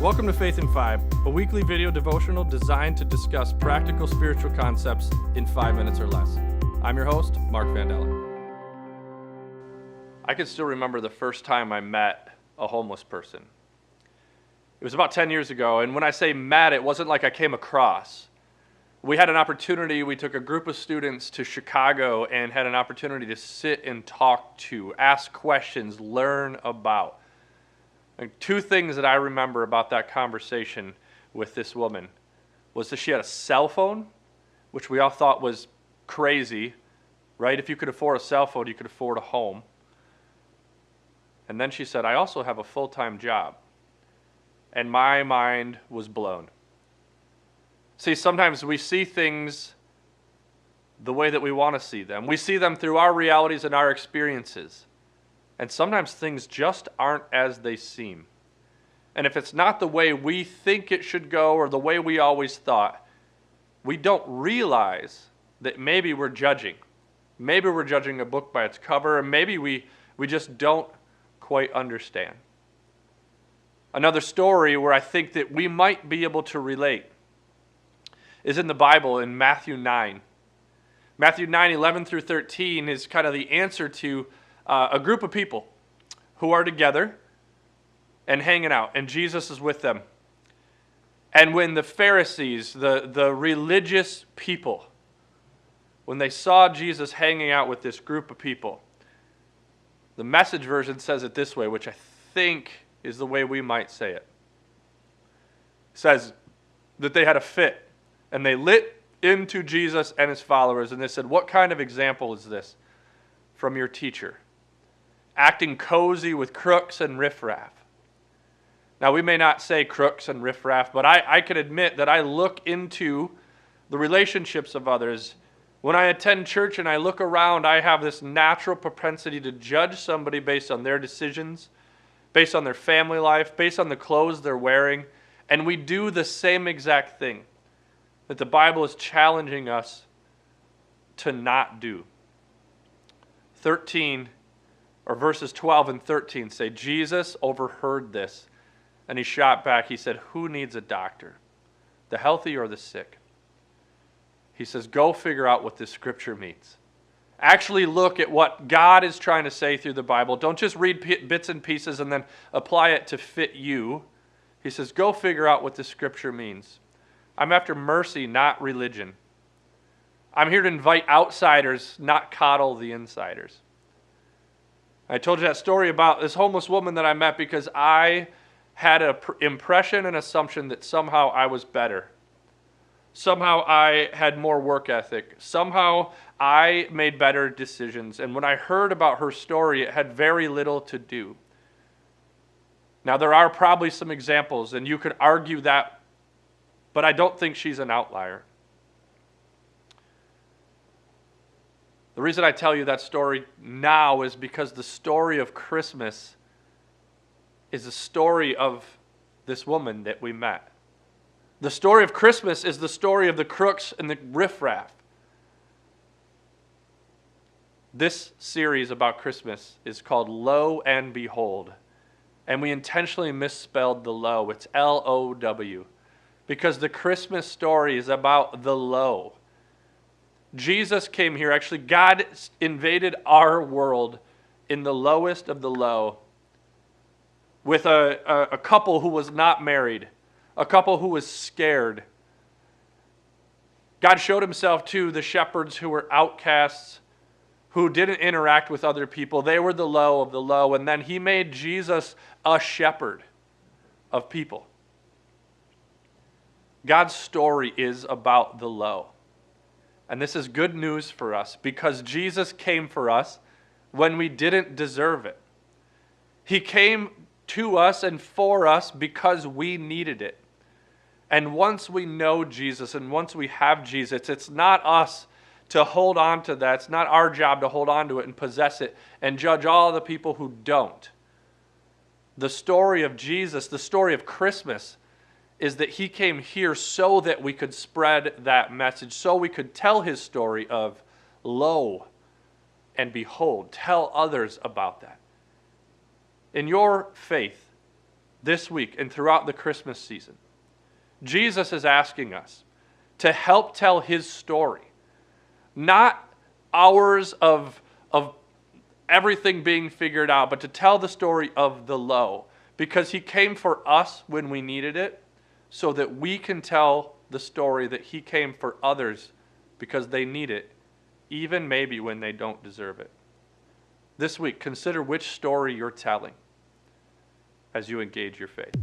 Welcome to Faith in 5, a weekly video devotional designed to discuss practical spiritual concepts in 5 minutes or less. I'm your host, Mark Vandella. I can still remember the first time I met a homeless person. It was about 10 years ago, and when I say met, it wasn't like I came across. We had an opportunity, we took a group of students to Chicago and had an opportunity to sit and talk to, ask questions, learn about. And two things that I remember about that conversation with this woman was that she had a cell phone, which we all thought was crazy, right? If you could afford a cell phone, you could afford a home. And then she said, I also have a full-time job. And my mind was blown. See, sometimes we see things the way that we want to see them. We see them through our realities and our experiences. And sometimes things just aren't as they seem. And if it's not the way we think it should go or the way we always thought, we don't realize that maybe we're judging. Maybe we're judging a book by its cover, and maybe we just don't quite understand. Another story where I think that we might be able to relate is in the Bible in Matthew 9. Matthew 9, 11 through 13 is kind of the answer to a group of people who are together and hanging out, and Jesus is with them. And when the Pharisees, the religious people, when they saw Jesus hanging out with this group of people, the Message version says it this way, which I think is the way we might say it. It says that they had a fit, and they lit into Jesus and his followers, and they said, what kind of example is this from your teacher? Acting cozy with crooks and riffraff. Now, we may not say crooks and riffraff, but I can admit that I look into the relationships of others. When I attend church and I look around, I have this natural propensity to judge somebody based on their decisions, based on their family life, based on the clothes they're wearing, and we do the same exact thing that the Bible is challenging us to not do. Verses 12 and 13 say, Jesus overheard this, and he shot back. He said, who needs a doctor, the healthy or the sick? He says, go figure out what this scripture means. Actually look at what God is trying to say through the Bible. Don't just read bits and pieces and then apply it to fit you. He says, go figure out what this scripture means. I'm after mercy, not religion. I'm here to invite outsiders, not coddle the insiders. I told you that story about this homeless woman that I met because I had an impression and assumption that somehow I was better. Somehow I had more work ethic. Somehow I made better decisions. And when I heard about her story, it had very little to do. Now, there are probably some examples, and you could argue that, but I don't think she's an outlier. The reason I tell you that story now is because the story of Christmas is the story of this woman that we met. The story of Christmas is the story of the crooks and the riffraff. This series about Christmas is called Lo and Behold, and we intentionally misspelled the lo. It's L-O-W, because the Christmas story is about the low. Jesus came here. Actually, God invaded our world in the lowest of the low with a couple who was not married, a couple who was scared. God showed himself to the shepherds who were outcasts, who didn't interact with other people. They were the low of the low. And then he made Jesus a shepherd of people. God's story is about the low. And this is good news for us because Jesus came for us when we didn't deserve it. He came to us and for us because we needed it. And once we know Jesus and once we have Jesus, it's not us to hold on to that. It's not our job to hold on to it and possess it and judge all the people who don't. The story of Jesus, the story of Christmas, is that he came here so that we could spread that message, so we could tell his story of lo and behold, tell others about that. In your faith, this week and throughout the Christmas season, Jesus is asking us to help tell his story, not ours of everything being figured out, but to tell the story of the low, because he came for us when we needed it, so that we can tell the story that he came for others because they need it, even maybe when they don't deserve it. This week, consider which story you're telling as you engage your faith.